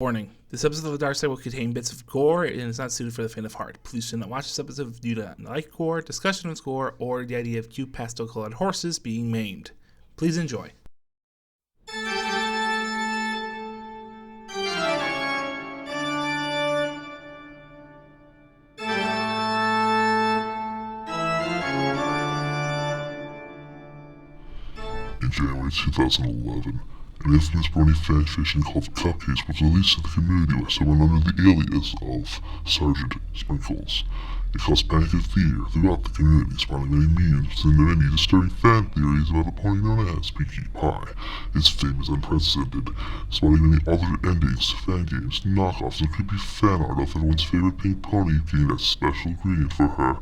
Warning, this episode of The Dark Side will contain bits of gore and is not suited for the faint of heart. Please do not watch this episode if you do not like gore, discussion of gore, or the idea of cute pastel-colored horses being maimed. Please enjoy. In January 2011, an infamous Brony fanfiction called Cupcakes was released to the community by someone under the alias of Sergeant Sprinkles. It caused panic and fear throughout the community, spawning many memes and many disturbing fan theories about the pony known as Pinkie Pie. Its fame is unprecedented, spawning many alternate endings, fan games, knockoffs, and creepy fan art of everyone's favorite pink pony getting that special ingredient for her,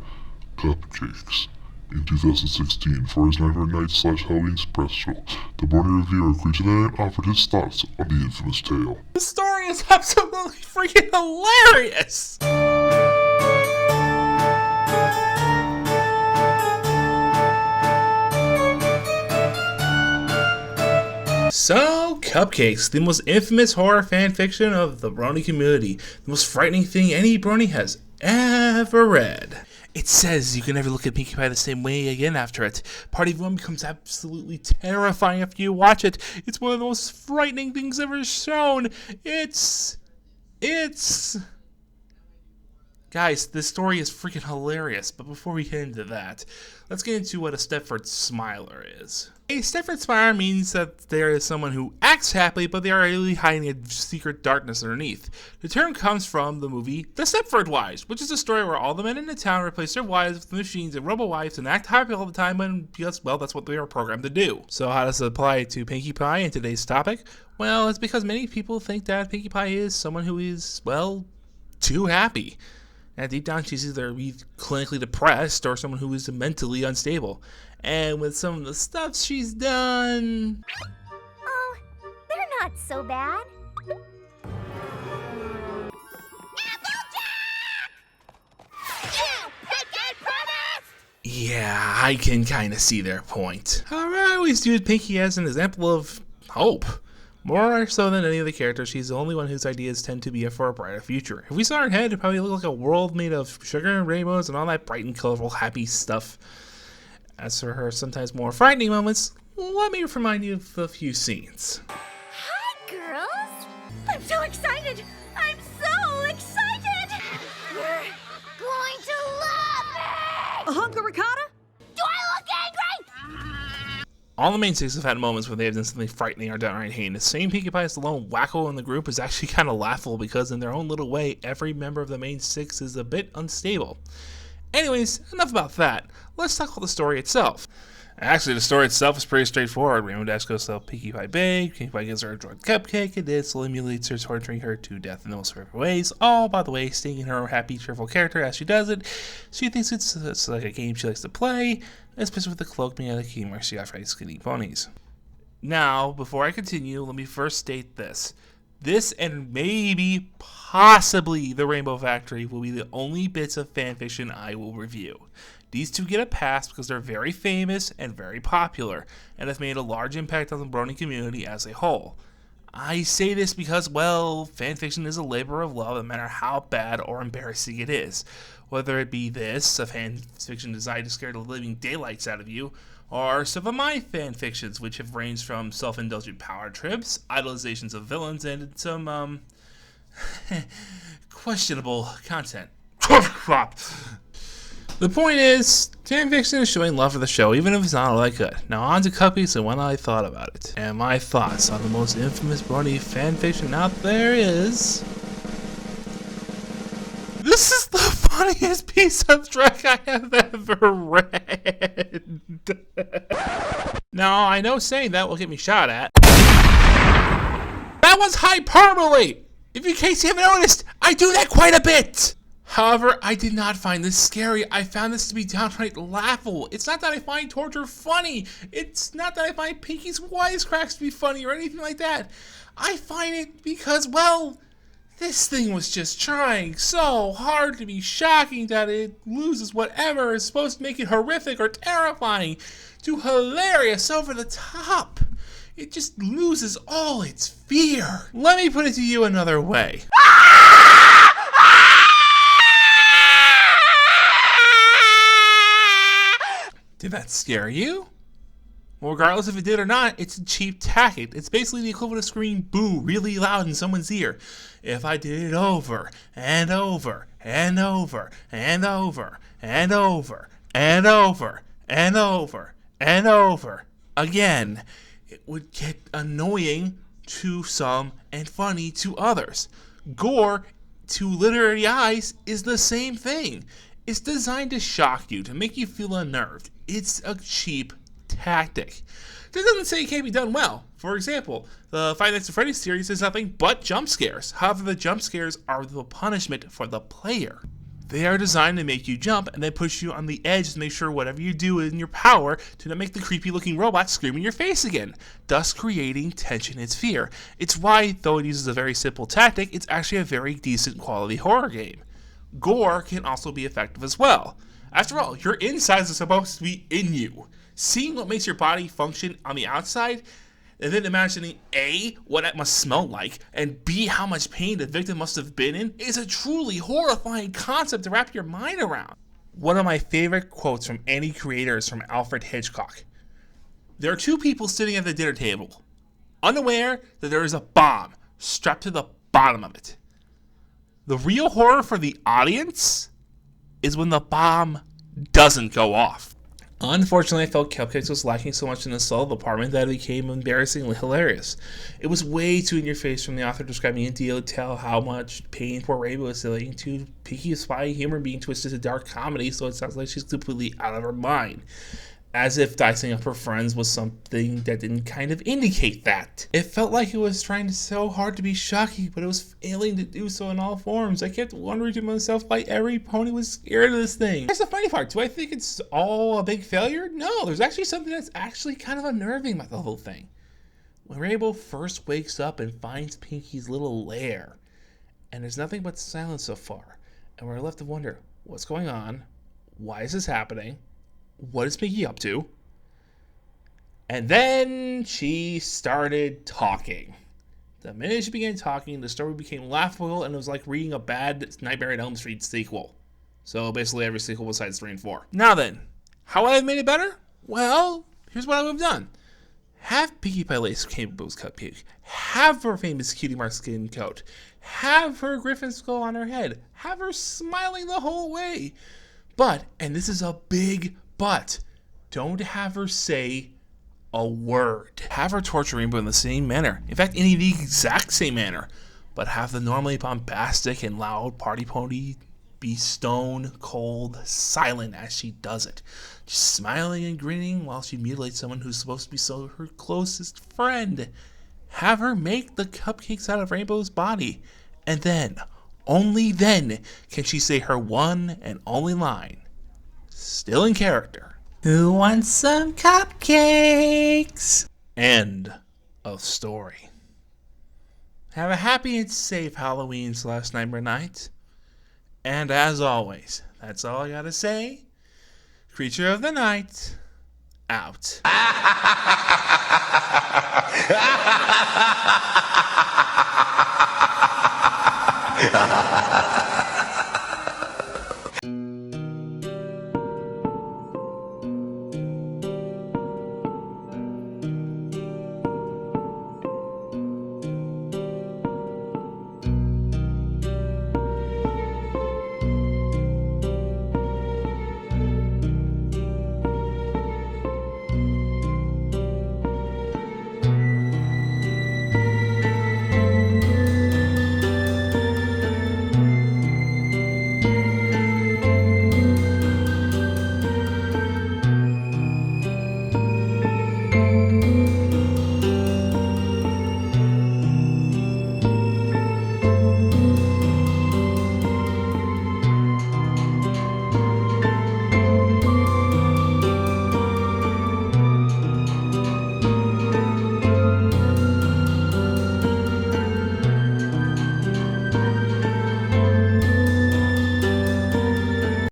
Cupcakes. In 2016, for his Nightmare Night/Halloween special, the Brony reviewer Creature Man offered his thoughts on the infamous tale. The story is absolutely freaking hilarious! So, Cupcakes, the most infamous horror fanfiction of the Brony community, the most frightening thing any Brony has ever read. It says you can never look at Pinkie Pie the same way again after it. Part of one becomes absolutely terrifying after you watch it. It's one of the most frightening things ever shown. It's... Guys, this story is freaking hilarious, but before we get into that, let's get into what a Stepford Smiler is. A Stepford Smiler means that there is someone who acts happy, but they are really hiding a secret darkness underneath. The term comes from the movie The Stepford Wives, which is a story where all the men in the town replace their wives with machines and robo-wives and act happy all the time, and because, well, that's what they are programmed to do. So how does it apply to Pinkie Pie in today's topic? Well, it's because many people think that Pinkie Pie is someone who is, well, too happy. And deep down, she's either clinically depressed or someone who is mentally unstable. And with some of the stuff she's done... Oh, they're not so bad. Yeah, I can kind of see their point. However, I always viewed Pinkie as an example of hope. More so than any of the characters, she's the only one whose ideas tend to be for a brighter future. If we saw her head, it'd probably look like a world made of sugar and rainbows and all that bright and colorful happy stuff. As for her sometimes more frightening moments, let me remind you of a few scenes. Hi, girls! I'm so excited! I'm so excited! You're going to love me! A hunk of ricotta? Do I look angry? All the main six have had moments where they have done something frightening or downright heinous. Saying Pinkie Pie is the lone wacko in the group is actually kind of laughable because in their own little way, every member of the main six is a bit unstable. Anyways, enough about that. Let's talk about the story itself. Actually, the story itself is pretty straightforward. Rainbow Dash goes to help Pinkie Pie bake. Pinkie Pie gives her a drugged cupcake, and it slowly mutilates her, torturing her to death in the most horrific ways. All, by the way, staying in her happy, cheerful character as she does it. She thinks it's like a game she likes to play, especially with the cloak made out of humor she got from skinny ponies. Now, before I continue, let me first state this. This and maybe, possibly, the Rainbow Factory will be the only bits of fanfiction I will review. These two get a pass because they're very famous and very popular, and have made a large impact on the Brony community as a whole. I say this because, well, fanfiction is a labor of love no matter how bad or embarrassing it is. Whether it be this, a fanfiction designed to scare the living daylights out of you, or some of my fanfictions, which have ranged from self-indulgent power trips, idolizations of villains, and some, questionable content. The point is, fanfiction is showing love for the show, even if it's not all that good. Now on to Cupcakes and what I thought about it. And my thoughts on the most infamous Brony fanfiction out there is... This is the funniest piece of Drek I have ever read. Now, I know saying that will get me shot at. That was hyperbole! If in case you haven't noticed, I do that quite a bit! However, I did not find this scary. I found this to be downright laughable. It's not that I find torture funny. It's not that I find Pinkie's wisecracks to be funny or anything like that. I find it because, well, this thing was just trying so hard to be shocking that it loses whatever is supposed to make it horrific or terrifying to hilarious over the top. it just loses all its fear. Let me put it to you another way. Did that scare you? Well, regardless if it did or not, it's a cheap tactic. It's basically the equivalent of screaming boo really loud in someone's ear. If I did it over and over and over and over and over and over and over and over again, it would get annoying to some and funny to others. Gore, to literary eyes, is the same thing. It's designed to shock you, to make you feel unnerved. It's a cheap tactic. That doesn't say it can't be done well. For example, the Five Nights at Freddy's series is nothing but jump scares. However, the jump scares are the punishment for the player. They are designed to make you jump and then push you on the edge to make sure whatever you do is in your power to not make the creepy looking robot scream in your face again, thus creating tension and fear. It's why, though it uses a very simple tactic, it's actually a very decent quality horror game. Gore can also be effective as well. After all, your insides are supposed to be in you. Seeing what makes your body function on the outside, and then imagining A, what it must smell like, and B, how much pain the victim must have been in, is a truly horrifying concept to wrap your mind around. One of my favorite quotes from any creator is from Alfred Hitchcock. There are two people sitting at the dinner table, unaware that there is a bomb strapped to the bottom of it. The real horror for the audience is when the bomb doesn't go off. Unfortunately, I felt Cupcakes was lacking so much in the subtle department that it became embarrassingly hilarious. It was way too in your face from the author describing in detail how much pain poor Rainbow is feeling, to peaky spy humor being twisted to dark comedy, so it sounds like she's completely out of her mind. As if dicing up her friends was something that didn't kind of indicate that. It felt like it was trying so hard to be shocking, but it was failing to do so in all forms. I kept wondering to myself why every pony was scared of this thing. Here's the funny part. Do I think it's all a big failure? No, there's actually something that's actually kind of unnerving about the whole thing. When Rainbow first wakes up and finds Pinky's little lair, and there's nothing but silence so far, and we're left to wonder, what's going on? Why is this happening? What is Pinky up to? And then she started talking. The minute she began talking, the story became laughable, and it was like reading a bad Nightmare on Elm Street sequel. So basically every sequel besides 3 and 4. Now then, how would I have made it better? Well, here's what I would have done. Have Pinkie Pie lace Rainbow's cupcake. Have her famous cutie mark skin coat. Have her griffin skull on her head. Have her smiling the whole way. But, and this is a big but, don't have her say a word. Have her torture Rainbow in the same manner. In fact, in the exact same manner. But have the normally bombastic and loud party pony be stone cold silent as she does it. Just smiling and grinning while she mutilates someone who's supposed to be her closest friend. Have her make the cupcakes out of Rainbow's body. And then, only then, can she say her one and only line. Still in character. Who wants some cupcakes? End of story. Have a happy and safe Halloween/Nightmare night. And as always, that's all I gotta say. Creature of the night, out.